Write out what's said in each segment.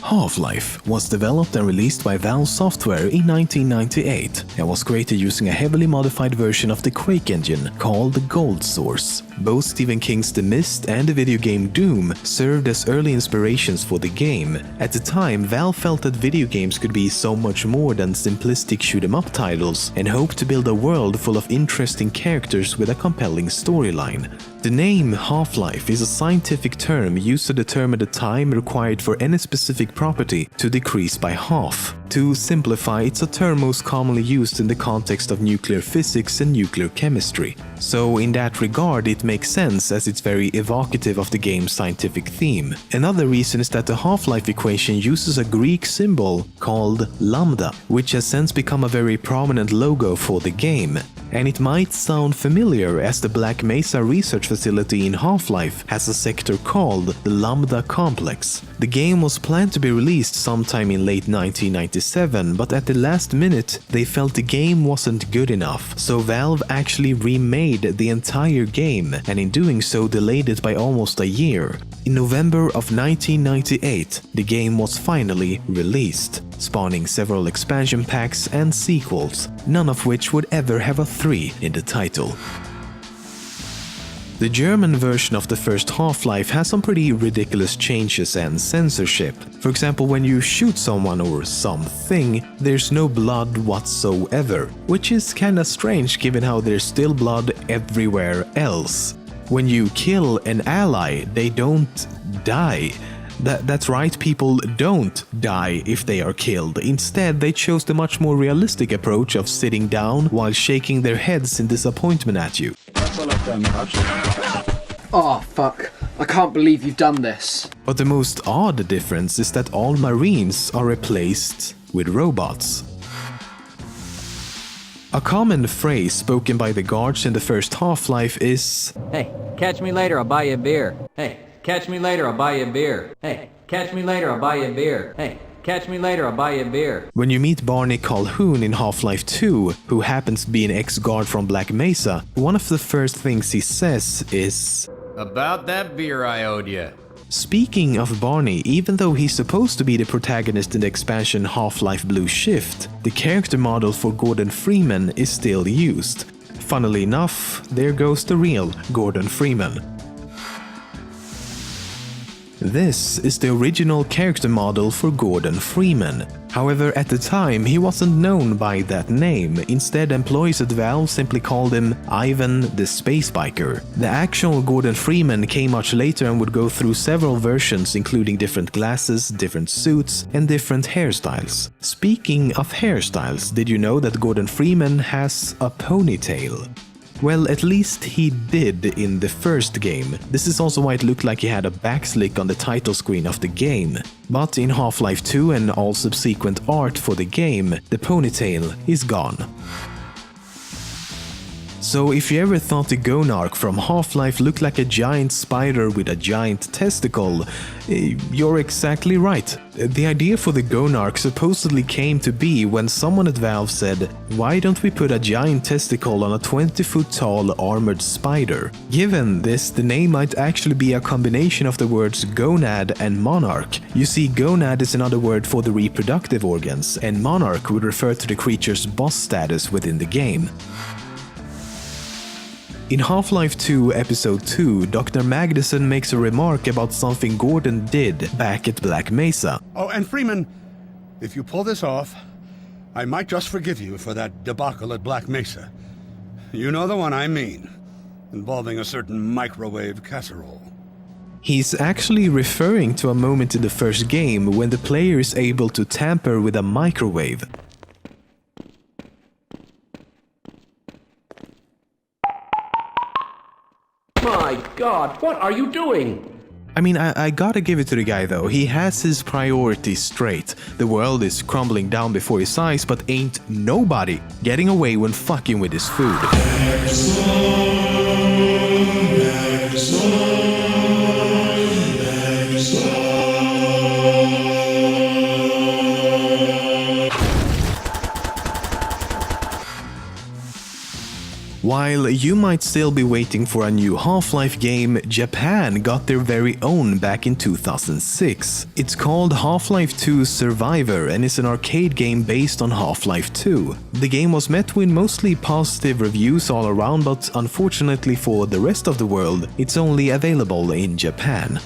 Half-Life was developed and released by Valve Software in 1998 and was created using a heavily modified version of the Quake engine called the Gold Source. Both Stephen King's The Mist and the video game Doom served as early inspirations for the game. At the time, Valve felt that video games could be so much more than simplistic shoot-em-up titles and hoped to build a world full of interesting characters with a compelling storyline. The name Half-Life is a scientific term used to determine the time required for any specific property to decrease by half. To simplify, it's a term most commonly used in the context of nuclear physics and nuclear chemistry. So in that regard, it makes sense as it's very evocative of the game's scientific theme. Another reason is that the Half-Life equation uses a Greek symbol called lambda, which has since become a very prominent logo for the game. And it might sound familiar as the Black Mesa research facility in Half-Life has a sector called the Lambda Complex. The game was planned to be released sometime in late 1997, but at the last minute they felt the game wasn't good enough, so Valve actually remade the entire game, and in doing so delayed it by almost a year. In November of 1998, the game was finally released, spawning several expansion packs and sequels, none of which would ever have a 3 in the title. The German version of the first Half-Life has some pretty ridiculous changes and censorship. For example, when you shoot someone or something, there's no blood whatsoever, which is kinda strange given how there's still blood everywhere else. When you kill an ally, they don't die. That's right, people don't die if they are killed. Instead, they chose the much more realistic approach of sitting down while shaking their heads in disappointment at you. Oh fuck, I can't believe you've done this. But the most odd difference is that all Marines are replaced with robots. A common phrase spoken by the guards in the first Half-Life is, "Hey, catch me later, I'll buy you a beer. Hey, catch me later, I'll buy you a beer. Hey, catch me later, I'll buy you a beer. Hey, catch me later, I'll buy you a beer." When you meet Barney Calhoun in Half-Life 2, who happens to be an ex-guard from Black Mesa, one of the first things he says is, "About that beer I owed you." Speaking of Barney, even though he's supposed to be the protagonist in the expansion Half-Life Blue Shift, the character model for Gordon Freeman is still used. Funnily enough, there goes the real Gordon Freeman. This is the original character model for Gordon Freeman. However, at the time, he wasn't known by that name. Instead, employees at Valve simply called him Ivan the Space Biker. The actual Gordon Freeman came much later and would go through several versions, including different glasses, different suits, and different hairstyles. Speaking of hairstyles, did you know that Gordon Freeman has a ponytail? Well, at least he did in the first game. This is also why it looked like he had a backslick on the title screen of the game. But in Half-Life 2 and all subsequent art for the game, the ponytail is gone. So if you ever thought the Gonarch from Half-Life looked like a giant spider with a giant testicle, you're exactly right. The idea for the Gonarch supposedly came to be when someone at Valve said, "Why don't we put a giant testicle on a 20-foot tall armored spider?" Given this, the name might actually be a combination of the words gonad and monarch. You see, gonad is another word for the reproductive organs, and monarch would refer to the creature's boss status within the game. In Half-Life 2 Episode 2, Dr. Magnuson makes a remark about something Gordon did back at Black Mesa. Oh, and Freeman, if you pull this off, I might just forgive you for that debacle at Black Mesa. You know the one I mean, involving a certain microwave casserole. He's actually referring to a moment in the first game when the player is able to tamper with a microwave. My God, what are you doing? I mean, I gotta give it to the guy though, he has his priorities straight. The world is crumbling down before his eyes, but ain't nobody getting away when fucking with his food. While you might still be waiting for a new Half-Life game, Japan got their very own back in 2006. It's called Half-Life 2 Survivor and is an arcade game based on Half-Life 2. The game was met with mostly positive reviews all around, but unfortunately for the rest of the world, it's only available in Japan.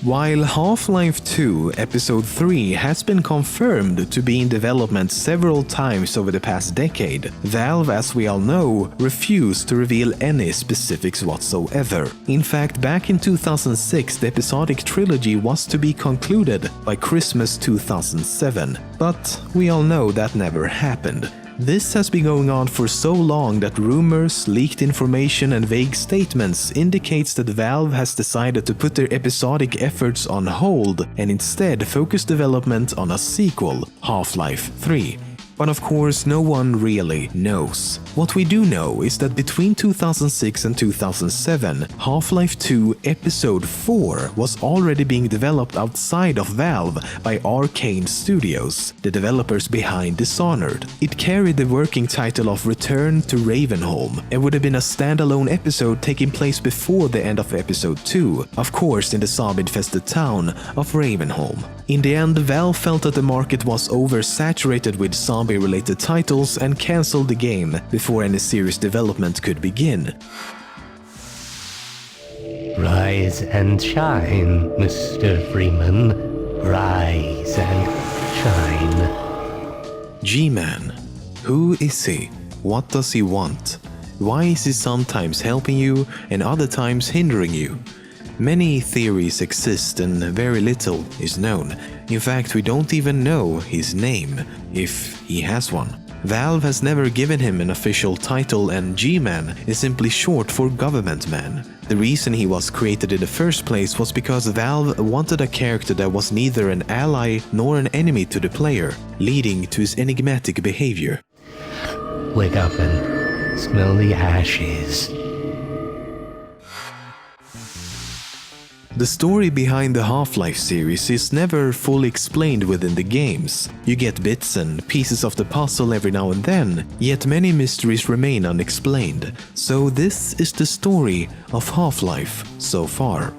While Half-Life 2 Episode 3 has been confirmed to be in development several times over the past decade, Valve, as we all know, refused to reveal any specifics whatsoever. In fact, back in 2006, the episodic trilogy was to be concluded by Christmas 2007, but we all know that never happened. This has been going on for so long that rumors, leaked information and vague statements indicates that Valve has decided to put their episodic efforts on hold and instead focus development on a sequel, Half-Life 3. But of course, no one really knows. What we do know is that between 2006 and 2007, Half-Life 2 Episode 4 was already being developed outside of Valve by Arcane Studios, the developers behind Dishonored. It carried the working title of Return to Ravenholm and would have been a standalone episode taking place before the end of Episode 2, of course in the zombie-infested town of Ravenholm. In the end, Valve felt that the market was oversaturated with zombie-related titles and cancelled the game before any serious development could begin. Rise and shine, Mr. Freeman. Rise and shine. G-Man. Who is he? What does he want? Why is he sometimes helping you and other times hindering you? Many theories exist and very little is known. In fact, we don't even know his name, if he has one. Valve has never given him an official title and G-Man is simply short for Government Man. The reason he was created in the first place was because Valve wanted a character that was neither an ally nor an enemy to the player, leading to his enigmatic behavior. Wake up and smell the ashes. The story behind the Half-Life series is never fully explained within the games. You get bits and pieces of the puzzle every now and then, yet many mysteries remain unexplained. So this is the story of Half-Life so far.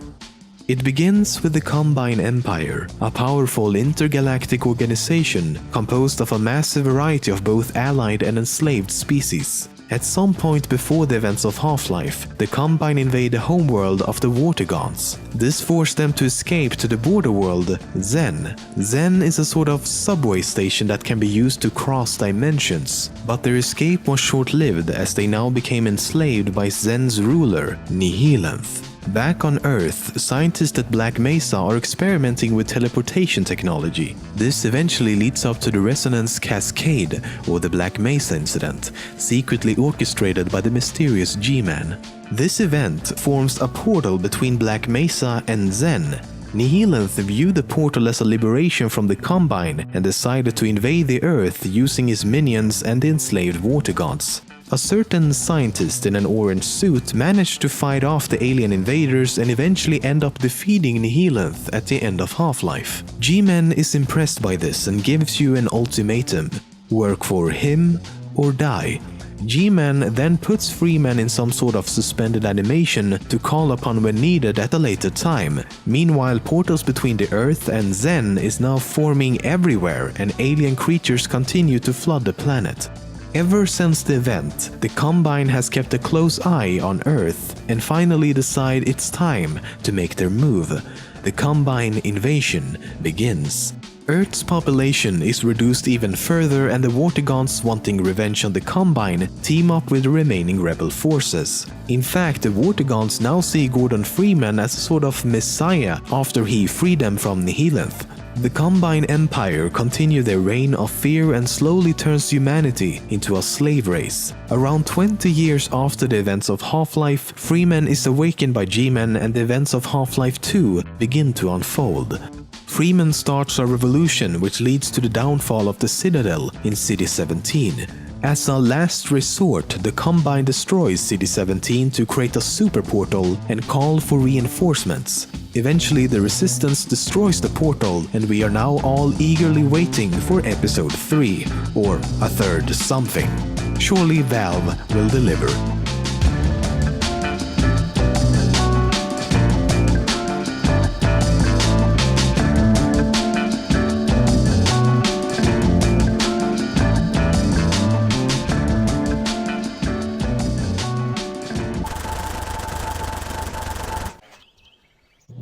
It begins with the Combine Empire, a powerful intergalactic organization composed of a massive variety of both allied and enslaved species. At some point before the events of Half-Life, the Combine invade the homeworld of the Vortigaunts. This forced them to escape to the border world, Xen. Xen is a sort of subway station that can be used to cross dimensions, but their escape was short-lived as they now became enslaved by Xen's ruler, Nihilanth. Back on Earth, scientists at Black Mesa are experimenting with teleportation technology. This eventually leads up to the Resonance Cascade, or the Black Mesa incident, secretly orchestrated by the mysterious G-Man. This event forms a portal between Black Mesa and Xen. Nihilanth viewed the portal as a liberation from the Combine and decided to invade the Earth using his minions and the enslaved Vortigaunts. A certain scientist in an orange suit managed to fight off the alien invaders and eventually end up defeating Nihilanth at the end of Half-Life. G-Man is impressed by this and gives you an ultimatum: work for him or die. G-Man then puts Freeman in some sort of suspended animation to call upon when needed at a later time. Meanwhile, portals between the Earth and Xen is now forming everywhere and alien creatures continue to flood the planet. Ever since the event, the Combine has kept a close eye on Earth and finally decide it's time to make their move. The Combine invasion begins. Earth's population is reduced even further and the Vortigaunts, wanting revenge on the Combine, team up with the remaining rebel forces. In fact, the Vortigaunts now see Gordon Freeman as a sort of messiah after he freed them from Nihilanth. The Combine Empire continue their reign of fear and slowly turns humanity into a slave race. Around 20 years after the events of Half-Life, Freeman is awakened by G-Man and the events of Half-Life 2 begin to unfold. Freeman starts a revolution which leads to the downfall of the Citadel in City-17. As a last resort, the Combine destroys City-17 to create a super portal and call for reinforcements. Eventually, the Resistance destroys the portal and we are now all eagerly waiting for Episode 3, or a third something. Surely Valve will deliver.